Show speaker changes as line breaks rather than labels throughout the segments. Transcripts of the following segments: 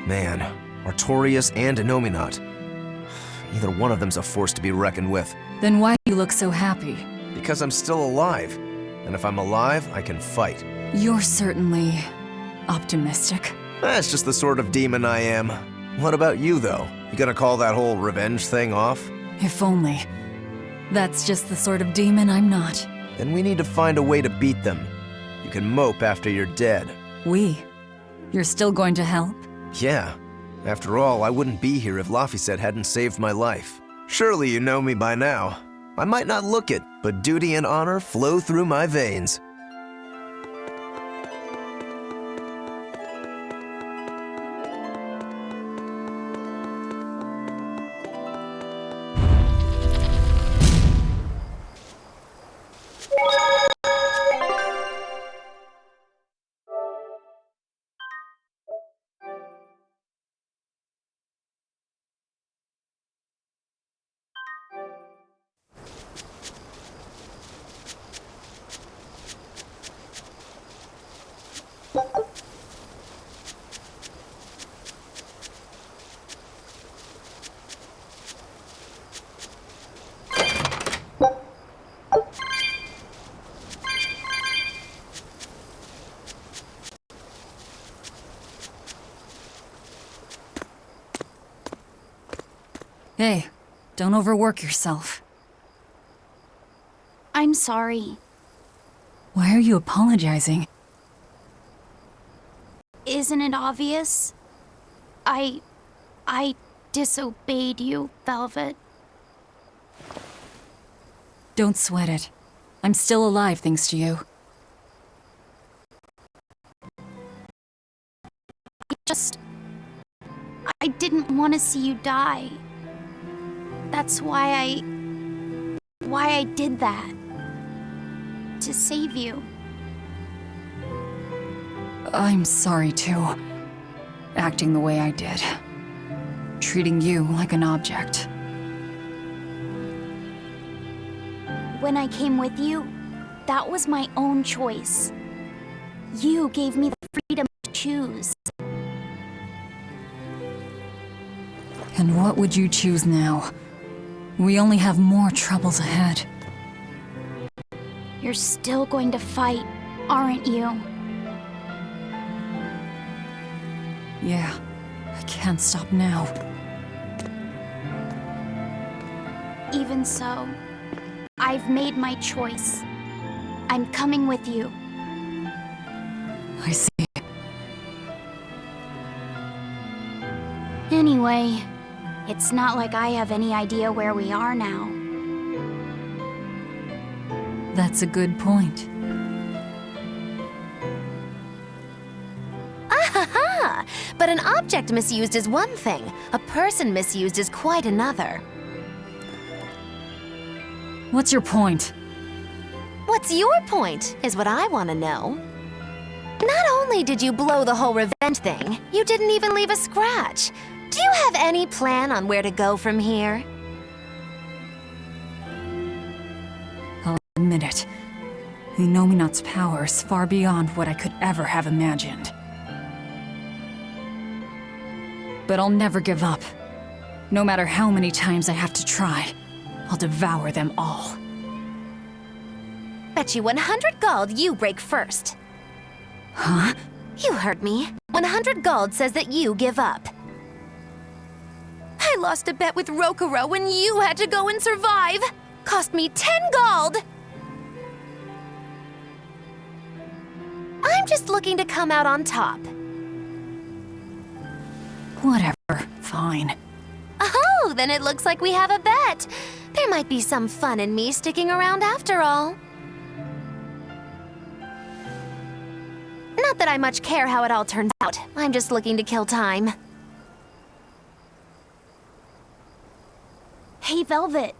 Man, Artorias and Innominat. Either one of them's a force to be reckoned with.
Then why do you look so happy?
Because I'm still alive. And if I'm alive, I can fight.
You're certainly optimistic.
That's just the sort of demon I am. What about you, though? You gonna call that whole revenge thing off?
If only. That's just the sort of demon I'm not.
Then we need to find a way to beat them. You can mope after you're dead.
We? You're still going to help?
Yeah. After all, I wouldn't be here if Laphicet hadn't saved my life. Surely you know me by now. I might not look it, but duty and honor flow through my veins.
Hey, don't overwork yourself.
I'm sorry.
Why are you apologizing?
Isn't it obvious? I disobeyed you, Velvet.
Don't sweat it. I'm still alive thanks to you.
I didn't want to see you die. That's why I did that. To save you.
I'm sorry too. Acting the way I did. Treating you like an object.
When I came with you, that was my own choice. You gave me the freedom to choose.
And what would you choose now? We only have more troubles ahead.
You're still going to fight, aren't you?
Yeah, I can't stop now.
Even so, I've made my choice. I'm coming with you.
I see.
Anyway, it's not like I have any idea where we are now.
That's a good point.
Ahaha! But an object misused is one thing. A person misused is quite another.
What's your point?
What's your point, is what I want to know. Not only did you blow the whole revenge thing, you didn't even leave a scratch. Do you have any plan on where to go from here?
I'll admit it. Innominat's power is far beyond what I could ever have imagined. But I'll never give up. No matter how many times I have to try, I'll devour them all.
Bet you 100 gold you break first.
Huh?
You heard me. 100 gold says that you give up. I lost a bet with Rokuro when you had to go and survive. Cost me 10 gold. I'm just looking to come out on top.
Whatever. Fine.
Oh, then it looks like we have a bet. There might be some fun in me sticking around after all. Not that I much care how it all turns out. I'm just looking to kill time.
Hey, Velvet.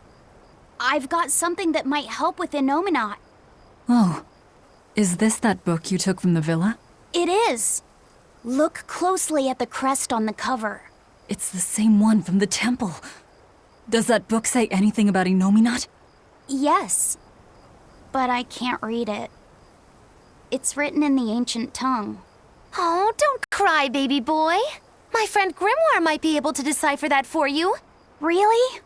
I've got something that might help with Innominat.
Oh. Is this that book you took from the villa?
It is. Look closely at the crest on the cover.
It's the same one from the temple. Does that book say anything about Innominat?
Yes, but I can't read it. It's written in the ancient tongue.
Oh, don't cry, baby boy. My friend Grimoire might be able to decipher that for you.
Really?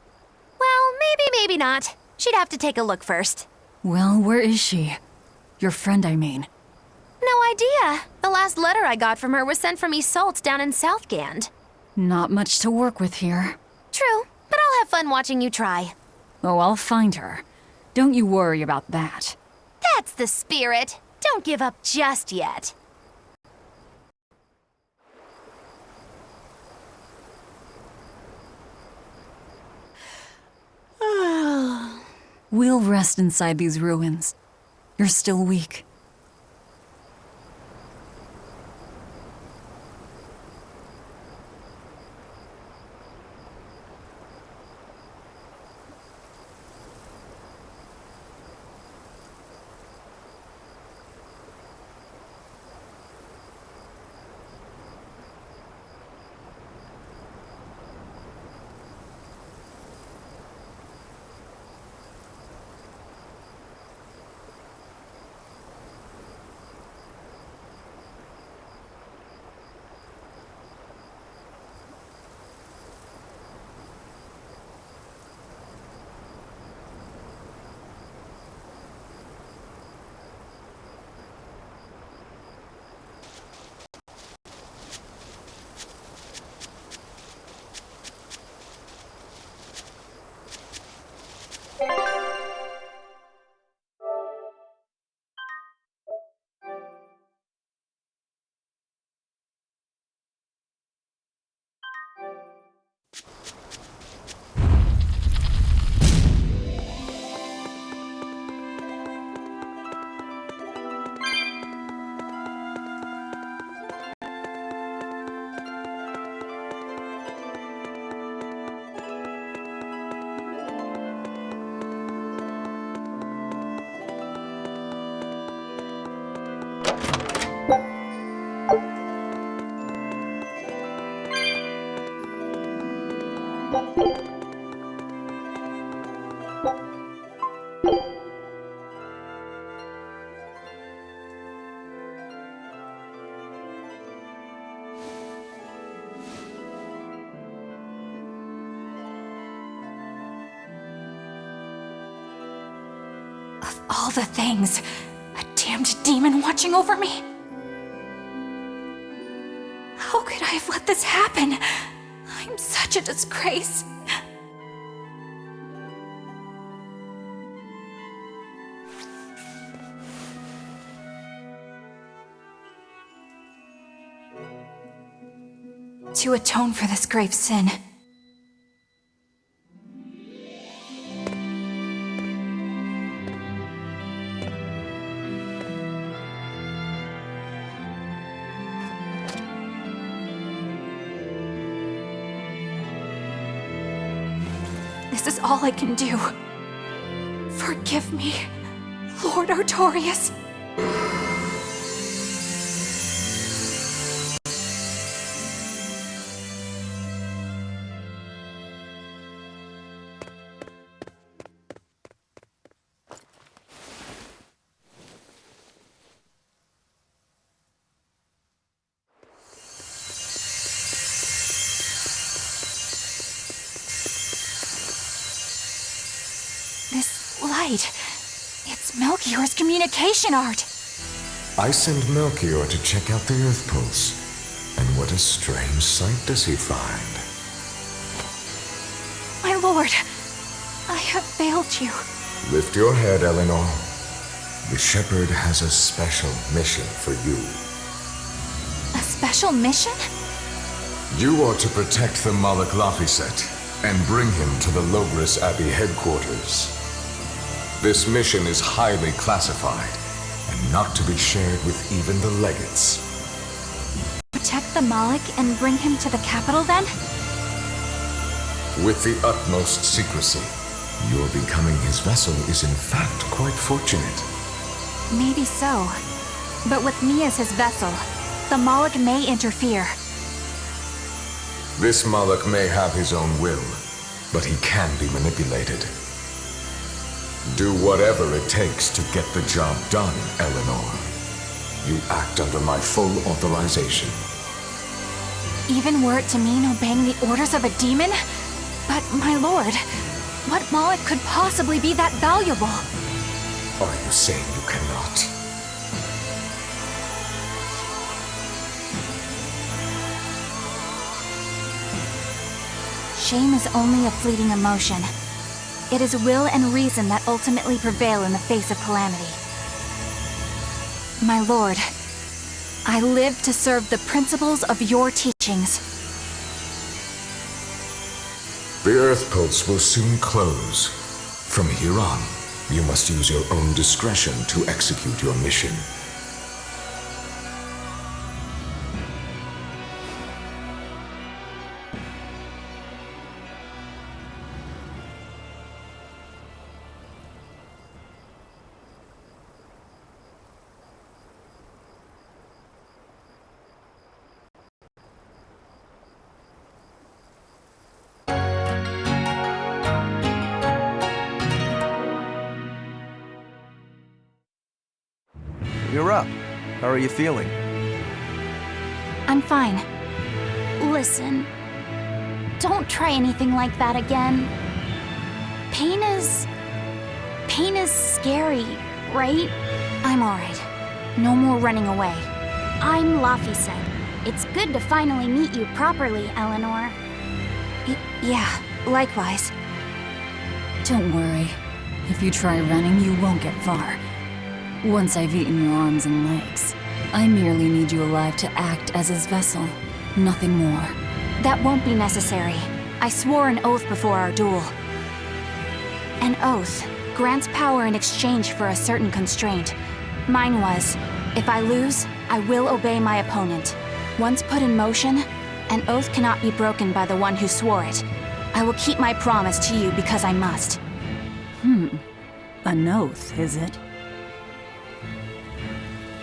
Well, maybe not. She'd have to take a look first.
Well, where is she? Your friend, I mean.
No idea. The last letter I got from her was sent from Isolde down in Southgand.
Not much to work with here.
True, but I'll have fun watching you try.
Oh, I'll find her. Don't you worry about that.
That's the spirit. Don't give up just yet.
We'll rest inside these ruins. You're still weak. All the things. A damned demon watching over me. How could I have let this happen? I'm such a disgrace. To atone for this grave sin, this is all I can do. Forgive me, Lord Artorias. This light, it's milky. Melchior's communication art!
I send Melchior to check out the Earth Pulse. And what a strange sight does he find?
My lord, I have failed you.
Lift your head, Eleanor. The Shepherd has a special mission for you.
A special mission?
You are to protect the Malak Laphicet and bring him to the Logris Abbey headquarters. This mission is highly classified and not to be shared with even the legates.
Protect the Malak and bring him to the capital then?
With the utmost secrecy. Your becoming his vessel is in fact quite fortunate.
Maybe so. But with me as his vessel, the Malak may interfere.
This Malak may have his own will, but he can be manipulated. Do whatever it takes to get the job done, Eleanor. You act under my full authorization.
Even were it to mean obeying the orders of a demon? But, my lord, what Malak could possibly be that valuable?
Are you saying you cannot?
Shame is only a fleeting emotion. It is will and reason that ultimately prevail in the face of calamity. My lord, I live to serve the principles of your teachings.
The Earth Pulse will soon close. From here on, you must use your own discretion to execute your mission.
You're up. How are you feeling?
I'm fine.
Listen, don't try anything like that again. Pain is scary, right?
I'm alright. No more running away.
I'm Laphicet. It's good to finally meet you properly, Eleanor.
Yeah, likewise. Don't worry. If you try running, you won't get far. Once I've eaten your arms and legs, I merely need you alive to act as his vessel. Nothing more. That won't be necessary. I swore an oath before our duel. An oath grants power in exchange for a certain constraint. Mine was, if I lose, I will obey my opponent. Once put in motion, an oath cannot be broken by the one who swore it. I will keep my promise to you because I must. An oath, is it?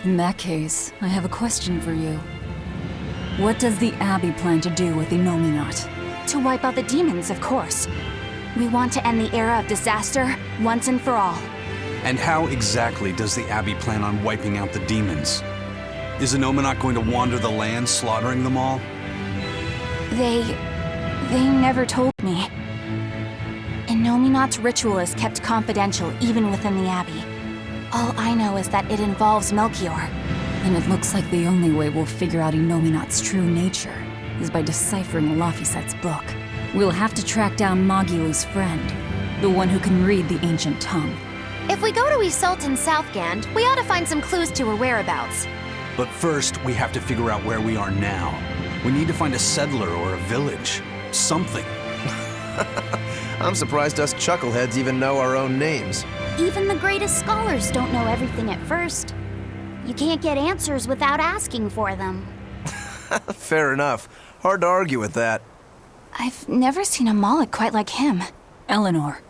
In that case, I have a question for you. What does the Abbey plan to do with Innominat? To wipe out the demons, of course. We want to end the era of disaster once and for all.
And how exactly does the Abbey plan on wiping out the demons? Is Innominat going to wander the land, slaughtering them all?
They never told me. Innominat's ritual is kept confidential even within the Abbey. All I know is that it involves Melchior. And it looks like the only way we'll figure out Innominat's true nature is by deciphering Laphicet's book. We'll have to track down Magilu's friend, the one who can read the ancient tongue.
If we go to Isolt in Southgand, we ought to find some clues to her whereabouts.
But first, we have to figure out where we are now. We need to find a settler or a village. Something.
I'm surprised us chuckleheads even know our own names.
Even the greatest scholars don't know everything at first. You can't get answers without asking for them.
Fair enough. Hard to argue with that.
I've never seen a Malak quite like him. Eleanor,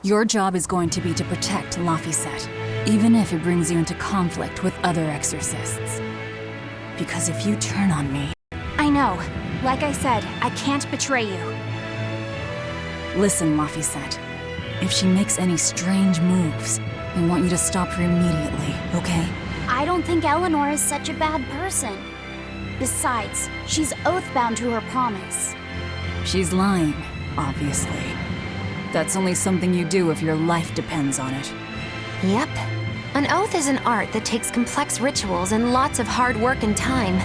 your job is going to be to protect Laphicet, even if it brings you into conflict with other exorcists. Because if you turn on me... I know. Like I said, I can't betray you. Listen, Laphicet. If she makes any strange moves, I want you to stop her immediately, okay?
I don't think Eleanor is such a bad person. Besides, she's oath-bound to her promise.
She's lying, obviously. That's only something you do if your life depends on it.
Yep. An oath is an art that takes complex rituals and lots of hard work and time.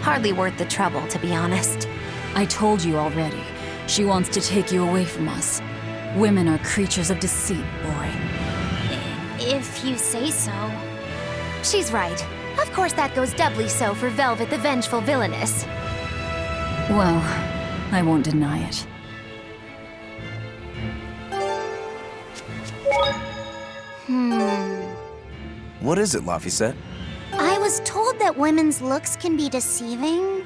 Hardly worth the trouble, to be honest.
I told you already. She wants to take you away from us. Women are creatures of deceit, boy.
If you say so.
She's right. Of course that goes doubly so for Velvet the Vengeful Villainess.
Well, I won't deny it.
What is it, Laphicet?
I was told that women's looks can be deceiving,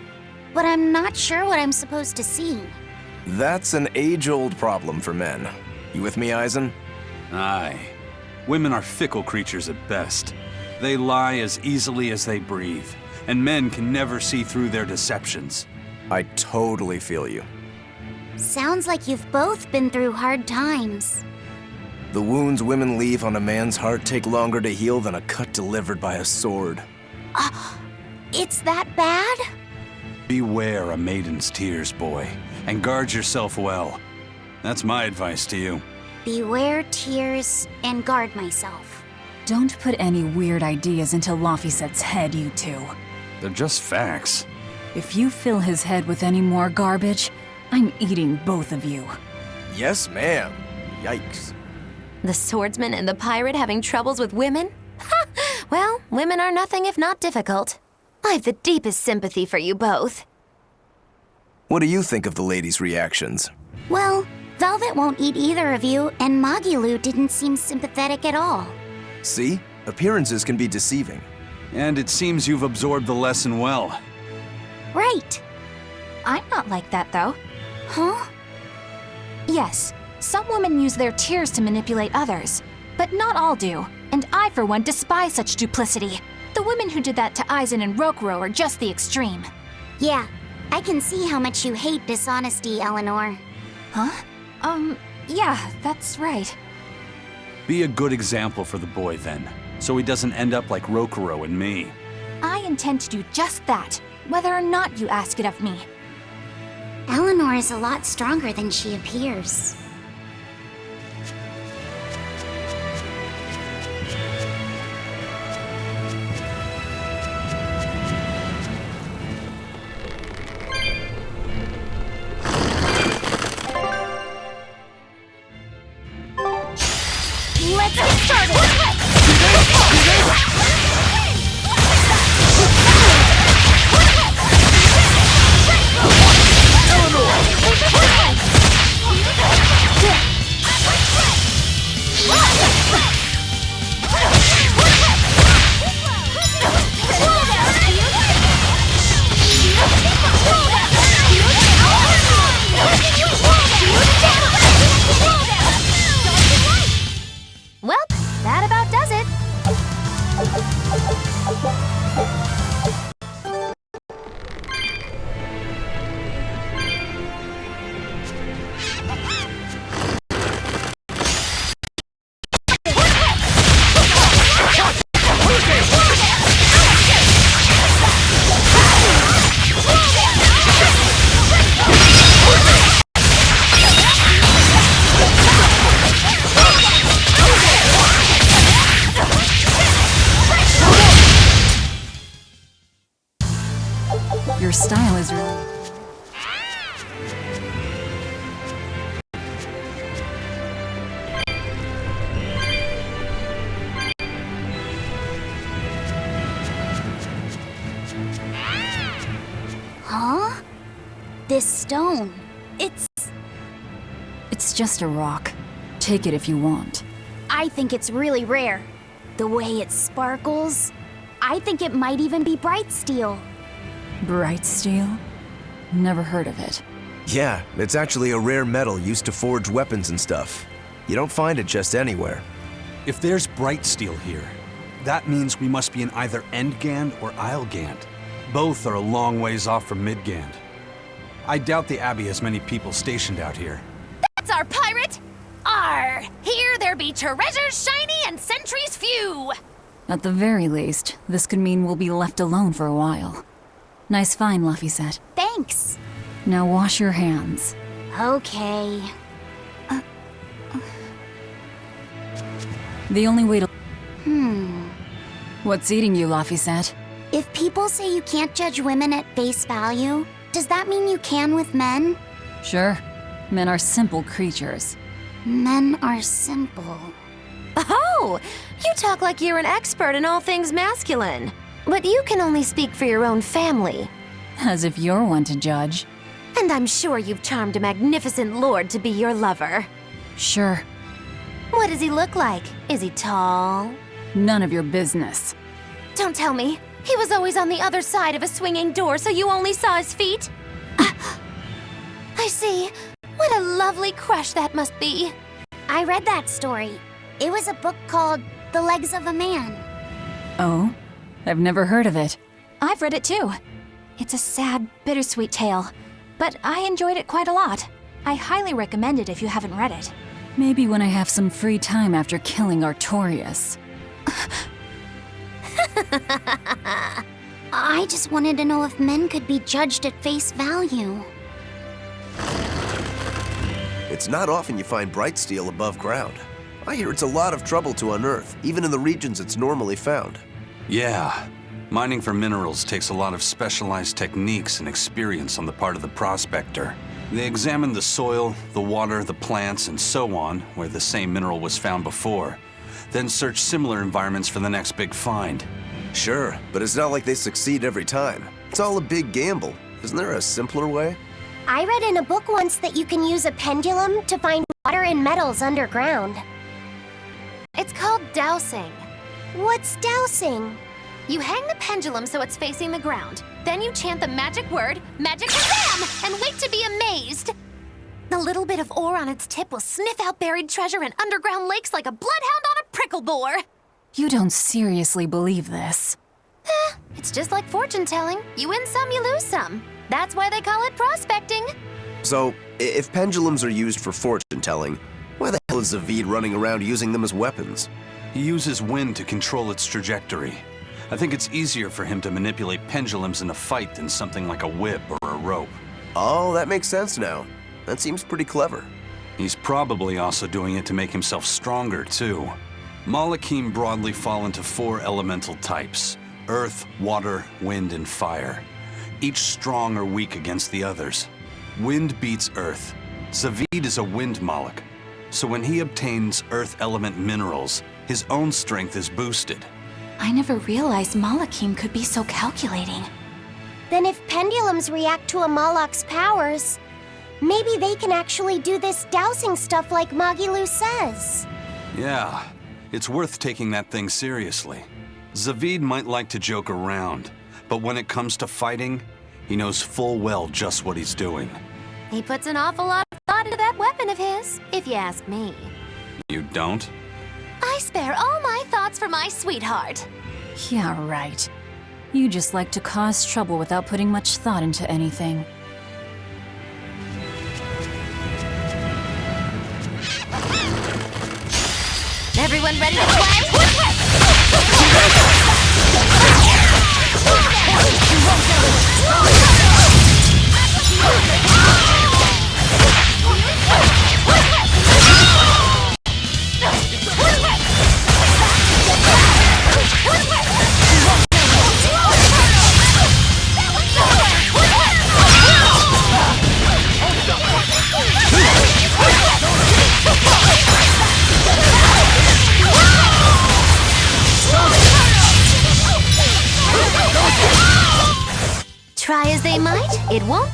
but I'm not sure what I'm supposed to see.
That's an age-old problem for men. You with me, Eisen?
Aye. Women are fickle creatures at best. They lie as easily as they breathe, and men can never see through their deceptions.
I totally feel you.
Sounds like you've both been through hard times.
The wounds women leave on a man's heart take longer to heal than a cut delivered by a sword.
It's that bad?
Beware a maiden's tears, boy, and guard yourself well. That's my advice to you.
Beware tears and guard myself.
Don't put any weird ideas into Laphicet's head, you two.
They're just facts.
If you fill his head with any more garbage, I'm eating both of you.
Yes, ma'am. Yikes.
The swordsman and the pirate having troubles with women? Ha! Well, women are nothing if not difficult. I've the deepest sympathy for you both.
What do you think of the ladies' reactions?
Well, Velvet won't eat either of you, and Magilu didn't seem sympathetic at all.
See? Appearances can be deceiving.
And it seems you've absorbed the lesson well.
Right.
I'm not like that, though.
Huh?
Yes, some women use their tears to manipulate others, but not all do, and I, for one, despise such duplicity. The women who did that to Eisen and Rokuro are just the extreme.
Yeah, I can see how much you hate dishonesty, Eleanor.
Huh? Yeah, that's right.
Be a good example for the boy, then, so he doesn't end up like Rokuro and me.
I intend to do just that, whether or not you ask it of me.
Eleanor is a lot stronger than she appears.
Let's get started!
Well, that about does it.
Your style is really...
Huh? This stone.
It's just a rock. Take it if you want.
I think it's really rare. The way it sparkles. I think it might even be bright steel.
Bright steel? Never heard of it.
Yeah, it's actually a rare metal used to forge weapons and stuff. You don't find it just anywhere.
If there's bright steel here, that means we must be in either Endgand or Islegand. Both are a long ways off from Midgand. I doubt the Abbey has many people stationed out here.
That's our pirate! Arr! Here there be treasures shiny and sentries few!
At the very least, this could mean we'll be left alone for a while. Nice find, Laphicet.
Thanks.
Now wash your hands.
Okay.
The only way to...
Hmm.
What's eating you, Laphicet?
If people say you can't judge women at face value, does that mean you can with men?
Sure. Men are simple creatures.
Men are simple.
Oh, you talk like you're an expert in all things masculine. But you can only speak for your own family.
As if you're one to judge.
And I'm sure you've charmed a magnificent lord to be your lover.
Sure.
What does he look like? Is he tall?
None of your business.
Don't tell me. He was always on the other side of a swinging door, so you only saw his feet? I see. What a lovely crush that must be.
I read that story. It was a book called The Legs of a Man.
Oh? I've never heard of it.
I've read it too. It's a sad, bittersweet tale, but I enjoyed it quite a lot. I highly recommend it if you haven't read it.
Maybe when I have some free time after killing Artorias.
I just wanted to know if men could be judged at face value.
It's not often you find bright steel above ground. I hear it's a lot of trouble to unearth, even in the regions it's normally found.
Yeah. Mining for minerals takes a lot of specialized techniques and experience on the part of the prospector. They examine the soil, the water, the plants, and so on, where the same mineral was found before. Then search similar environments for the next big find.
Sure, but it's not like they succeed every time. It's all a big gamble. Isn't there a simpler way?
I read in a book once that you can use a pendulum to find water and metals underground.
It's called dowsing.
What's dowsing?
You hang the pendulum so it's facing the ground. Then you chant the magic word, Magic Kazam, and wait to be amazed. The little bit of ore on its tip will sniff out buried treasure in underground lakes like a bloodhound on a prickle boar.
You don't seriously believe this.
It's just like fortune telling. You win some, you lose some. That's why they call it prospecting.
So, if pendulums are used for fortune telling, why the hell is Zaveid running around using them as weapons?
He uses wind to control its trajectory. I think it's easier for him to manipulate pendulums in a fight than something like a whip or a rope.
Oh, that makes sense now. That seems pretty clever.
He's probably also doing it to make himself stronger, too. Malakim broadly fall into 4 elemental types: earth, water, wind, and fire. Each strong or weak against the others. Wind beats earth. Zaveid is a wind Malak, so when he obtains earth element minerals, his own strength is boosted.
I never realized Malakim could be so calculating.
Then if pendulums react to a Malak's powers, maybe they can actually do this dowsing stuff like Magilu says.
Yeah, it's worth taking that thing seriously. Zaveid might like to joke around, but when it comes to fighting, he knows full well just what he's doing.
He puts an awful lot of thought into that weapon of his, if you ask me.
You don't?
I spare all my thoughts for my sweetheart.
Yeah, right. You just like to cause trouble without putting much thought into anything.
Everyone ready to play? Try as they might, it won't.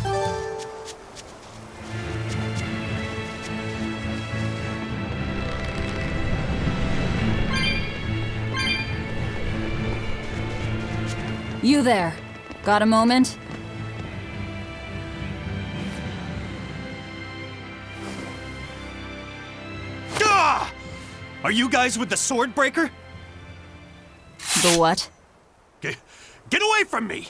You there. Got a moment?
Gah! Are you guys with the Swordbreaker?
The what?
Get away from me!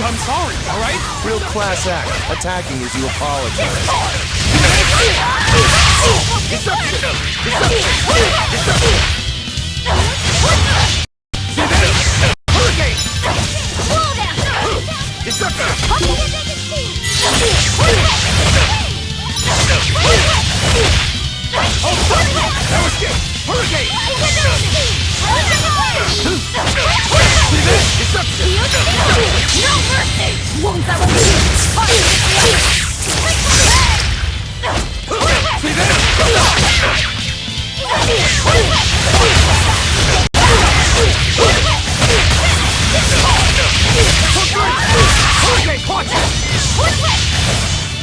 I'm sorry, all right?
Real class act, attacking as you apologize.
That was good!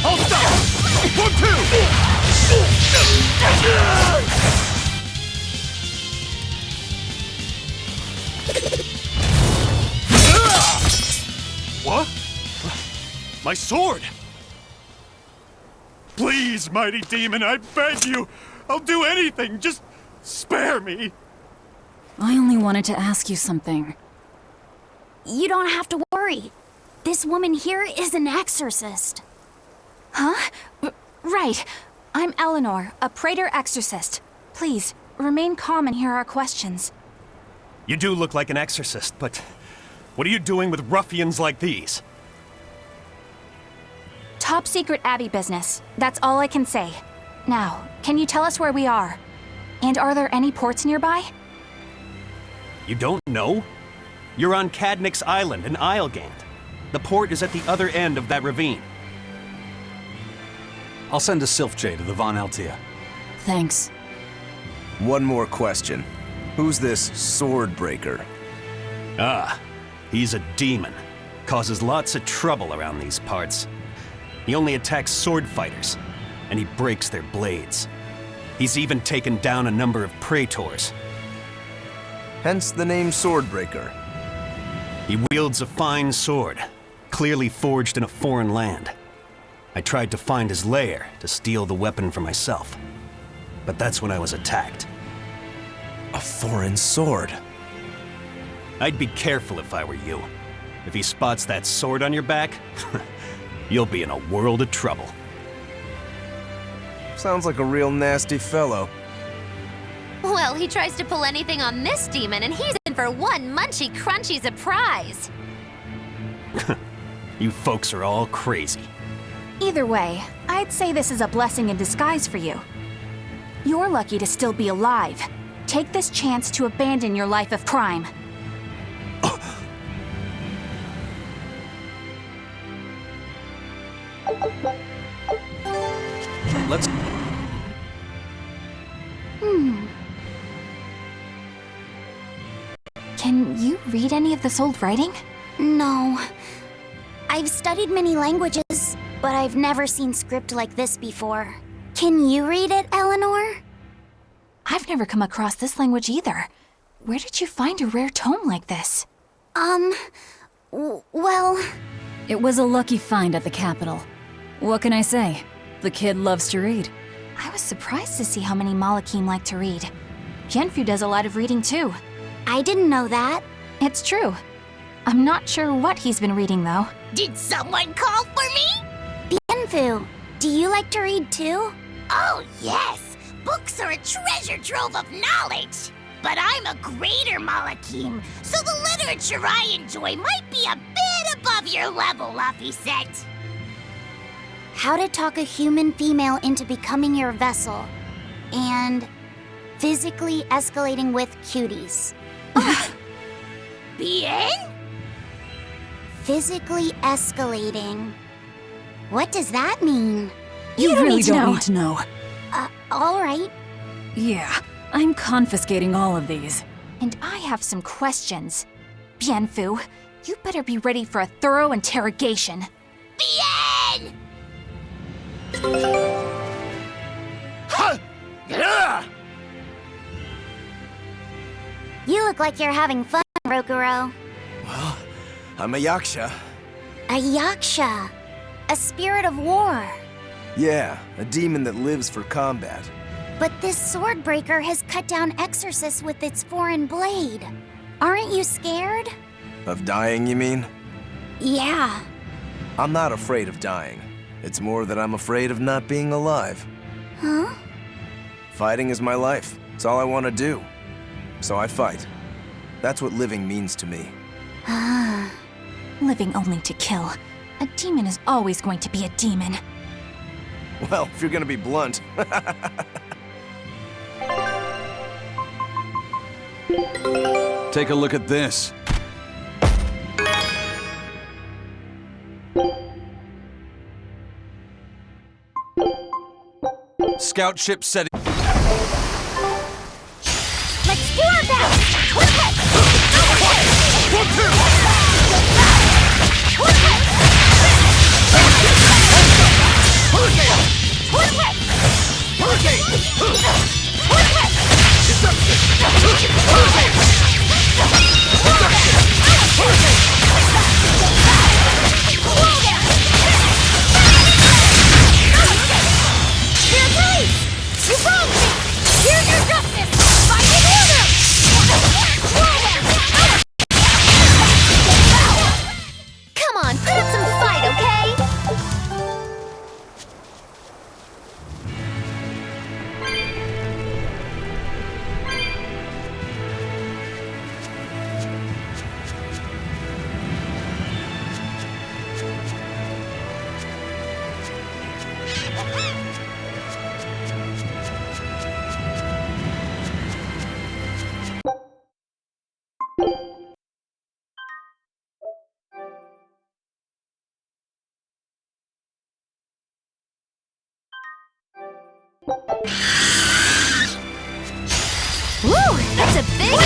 I'll stop! 1, 2! What? My sword! Please, mighty demon, I beg you! I'll do anything, just spare me!
I only wanted to ask you something.
You don't have to worry. This woman here is an exorcist.
Huh? Right. I'm Eleanor, a Praetor exorcist. Please, remain calm and hear our questions.
You do look like an exorcist, but what are you doing with ruffians like these?
Top secret Abbey business. That's all I can say. Now, can you tell us where we are? And are there any ports nearby?
You don't know? You're on Cadnix Island in Islegand. The port is at the other end of that ravine.
I'll send a Sylph-J to the Von Altea.
Thanks.
One more question. Who's this Swordbreaker?
Ah, he's a demon. Causes lots of trouble around these parts. He only attacks sword fighters, and he breaks their blades. He's even taken down a number of praetors.
Hence the name Swordbreaker.
He wields a fine sword, clearly forged in a foreign land. I tried to find his lair to steal the weapon for myself, but that's when I was attacked.
A foreign sword.
I'd be careful if I were you. If he spots that sword on your back, you'll be in a world of trouble.
Sounds like a real nasty fellow.
Well, he tries to pull anything on this demon, and he's in for one munchy crunchy surprise.
You folks are all crazy.
Either way, I'd say this is a blessing in disguise for you. You're lucky to still be alive. Take this chance to abandon your life of crime.
Let's...
Can you read any of this old writing?
No. I've studied many languages, but I've never seen script like this before. Can you read it, Eleanor?
I've never come across this language either. Where did you find a rare tome like this?
Well...
It was a lucky find at the Capitol. What can I say? The kid loves to read.
I was surprised to see how many Malakim like to read. Genfu does a lot of reading too.
I didn't know that.
It's true. I'm not sure what he's been reading though.
Did someone call for me?
Bienfu, do you like to read too?
Oh, yes. Books are a treasure trove of knowledge. But I'm a greater Malakim, so the literature I enjoy might be a bit above your level, Laphicet.
How to talk a human female into becoming your vessel. And physically escalating with cuties.
Bien?
Physically escalating. What does that mean?
You
don't
really
need to
don't
know.
need to know.
Alright.
Yeah, I'm confiscating all of these.
And I have some questions. Bienfu, you better be ready for a thorough interrogation.
Bien!
You look like you're having fun, Rokuro.
Well, I'm a Yaksha.
A Yaksha. A spirit of war.
Yeah, a demon that lives for combat.
But this Swordbreaker has cut down exorcists with its foreign blade. Aren't you scared?
Of dying, you mean?
Yeah.
I'm not afraid of dying. It's more that I'm afraid of not being alive.
Huh?
Fighting is my life. It's all I want to do. So I fight. That's what living means to me.
Living only to kill. A demon is always going to be a demon.
Well, if you're gonna be blunt.
Take a look at this. Scout ship setting.
Woo! That's a big...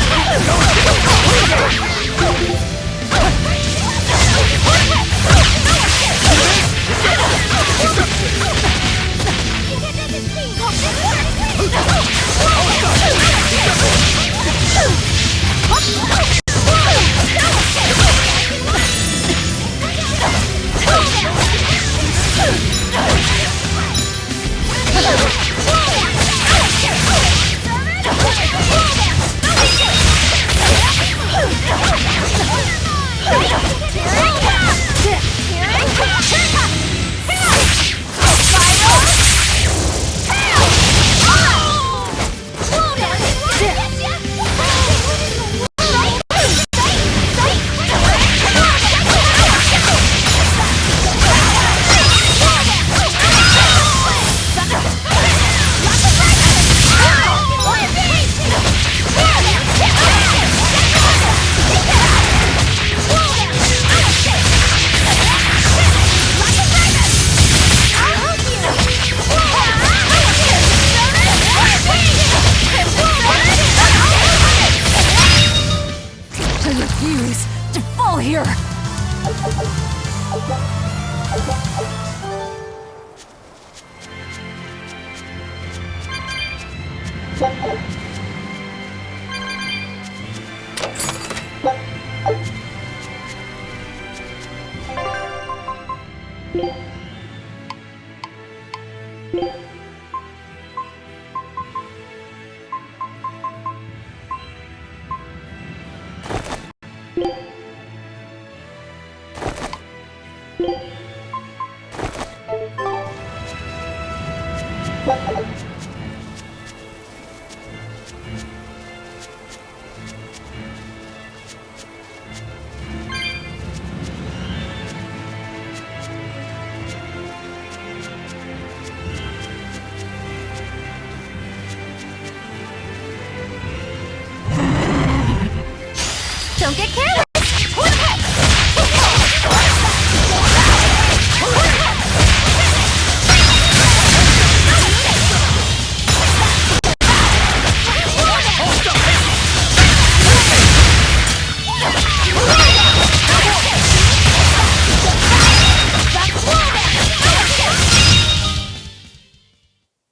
Don't get careless!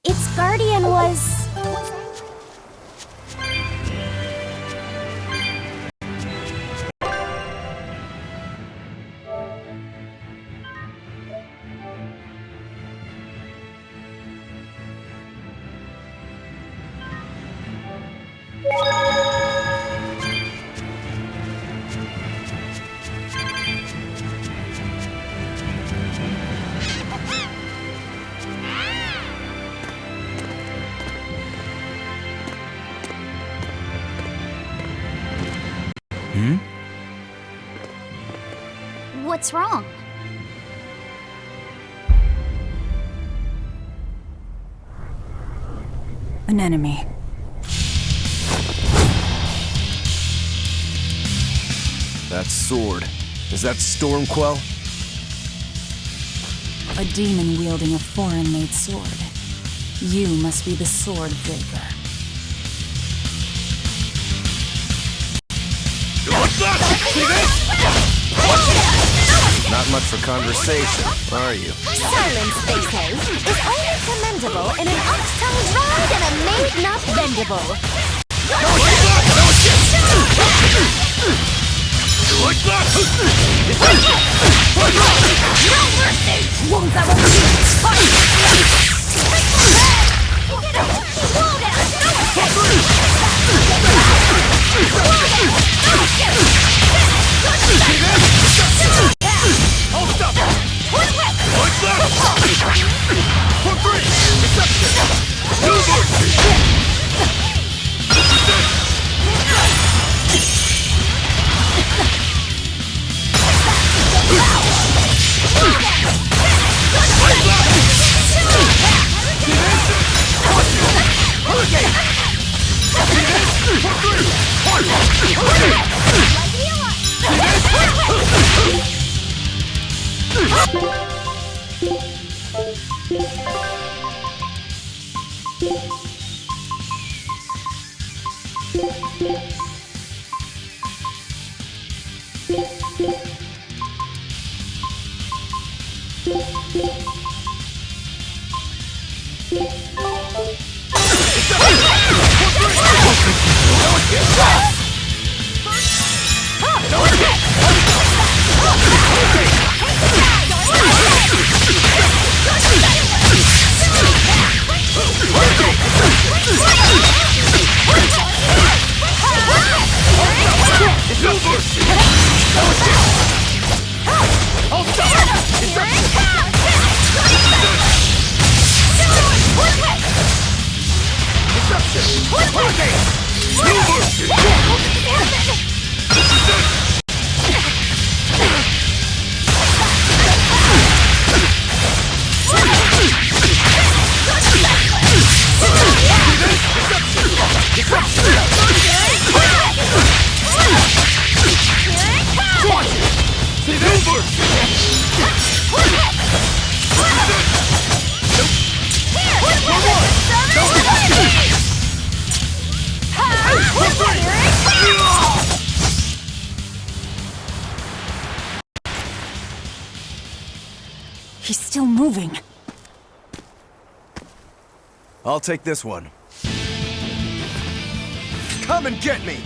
Its guardian was... What's wrong?
An enemy.
That sword. Is that Stormquell?
A demon wielding a foreign-made sword. You must be the sword breaker.
Not much for conversation, are you?
Silence, they say, is only commendable in an ox-tongue dried and a maid not bendable.
He's still moving.
I'll take this one. Come and get me!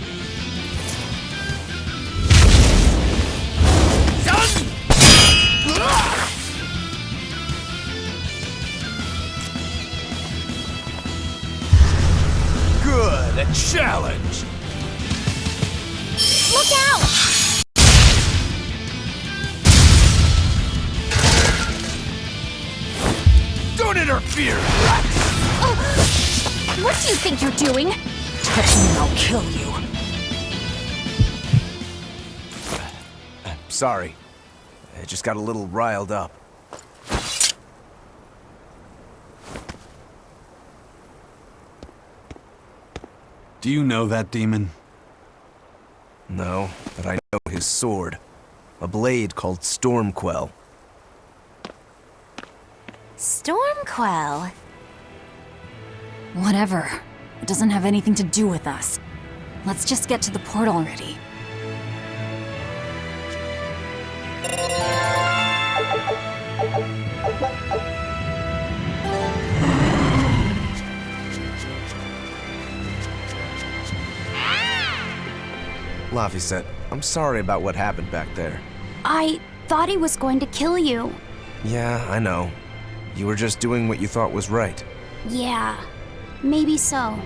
Good, a challenge!
Look out!
Don't interfere!
What do you think you're doing?
Touch me and I'll kill you.
Sorry. I just got a little riled up.
Do you know that demon?
No, but I know his sword. A blade called Stormquell.
Stormquell.
Whatever. It doesn't have anything to do with us. Let's just get to the port already.
Laphicet, I'm sorry about what happened back there.
I thought he was going to kill you.
Yeah, I know. You were just doing what you thought was right.
Yeah, maybe so.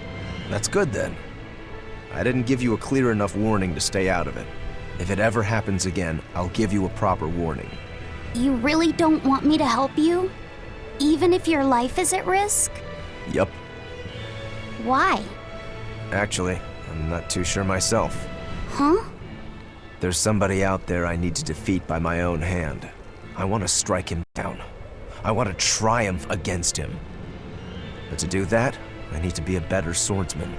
That's good then. I didn't give you a clear enough warning to stay out of it. If it ever happens again, I'll give you a proper warning.
You really don't want me to help you? Even if your life is at risk?
Yup.
Why?
Actually, I'm not too sure myself.
Huh?
There's somebody out there I need to defeat by my own hand. I want to strike him down. I want to triumph against him. But to do that, I need to be a better swordsman.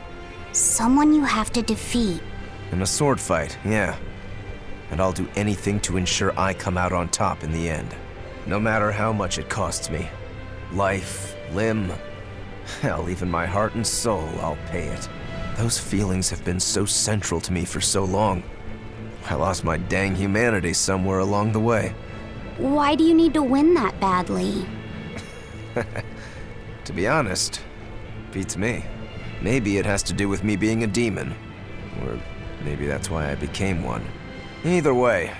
Someone you have to defeat.
In a sword fight, yeah. And I'll do anything to ensure I come out on top in the end. No matter how much it costs me. Life, limb, hell, even my heart and soul, I'll pay it. Those feelings have been so central to me for so long. I lost my dang humanity somewhere along the way.
Why do you need to win that badly?
To be honest, beats me. Maybe it has to do with me being a demon. Or maybe that's why I became one. Either way,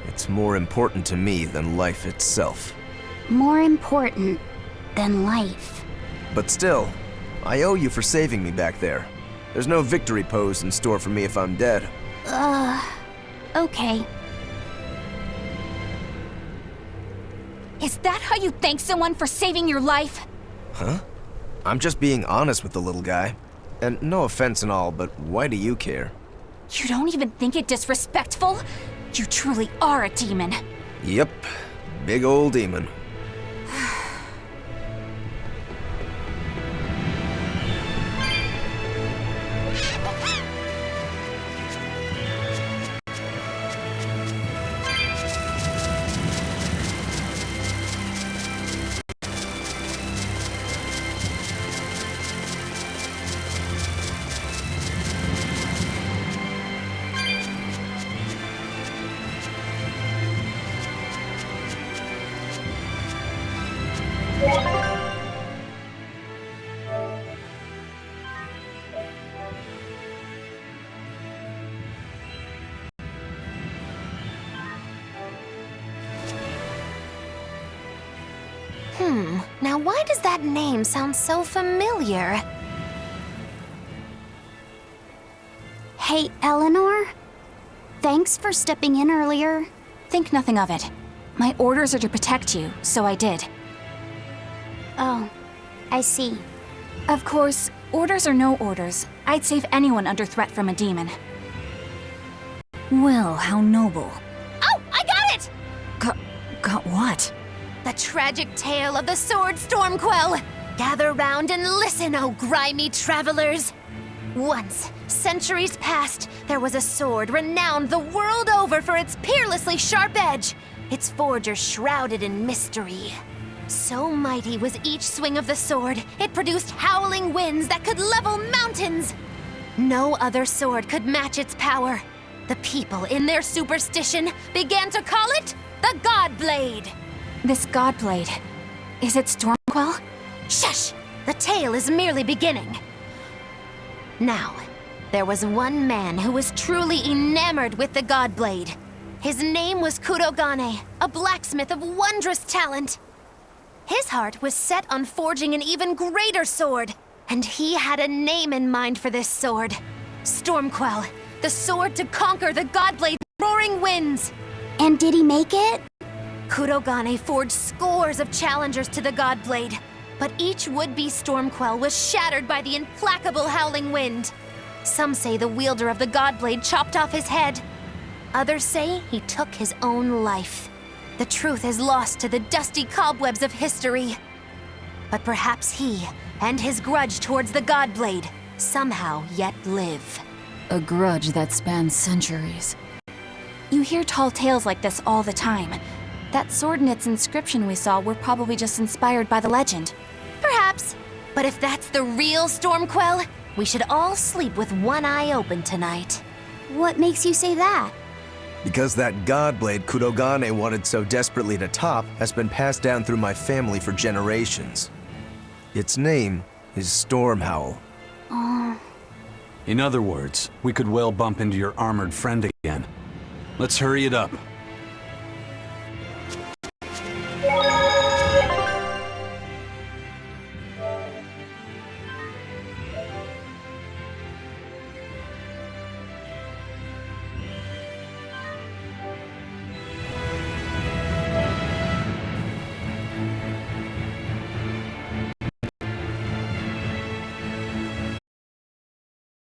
it's more important to me than life itself.
More important than life.
But still, I owe you for saving me back there. There's no victory pose in store for me if I'm dead.
Okay.
Is that how you thank someone for saving your life?
Huh? I'm just being honest with the little guy. And no offense and all, but why do you care?
You don't even think it disrespectful? You truly are a demon.
Yep, big old demon.
Now why does that name sound so familiar?
Hey, Eleanor? Thanks for stepping in earlier.
Think nothing of it. My orders are to protect you, so I did.
Oh, I see.
Of course, orders or no orders, I'd save anyone under threat from a demon. Well, how noble.
Oh, I got it!
Got what?
The tragic tale of the sword Stormquell. Gather round and listen, oh grimy travelers. Once, centuries past, there was a sword renowned the world over for its peerlessly sharp edge, its forger shrouded in mystery. So mighty was each swing of the sword, it produced howling winds that could level mountains. No other sword could match its power. The people, in their superstition, began to call it the Godblade.
This Godblade, is it Stormquell?
Shush! The tale is merely beginning. Now, there was one man who was truly enamored with the Godblade. His name was Kurogane, a blacksmith of wondrous talent. His heart was set on forging an even greater sword, and he had a name in mind for this sword. Stormquell, the sword to conquer the Godblade's roaring winds.
And did he make it?
Kurogane forged scores of challengers to the Godblade, but each would-be Stormquell was shattered by the implacable howling wind. Some say the wielder of the Godblade chopped off his head. Others say he took his own life. The truth is lost to the dusty cobwebs of history. But perhaps he, and his grudge towards the Godblade, somehow yet live.
A grudge that spans centuries.
You hear tall tales like this all the time. That sword and its inscription we saw were probably just inspired by the legend.
Perhaps. But if that's the real Stormquell, we should all sleep with one eye open tonight.
What makes you say that?
Because that Godblade Kurogane wanted so desperately to top has been passed down through my family for generations. Its name is Stormhowl.
In other words, we could well bump into your armored friend again. Let's hurry it up.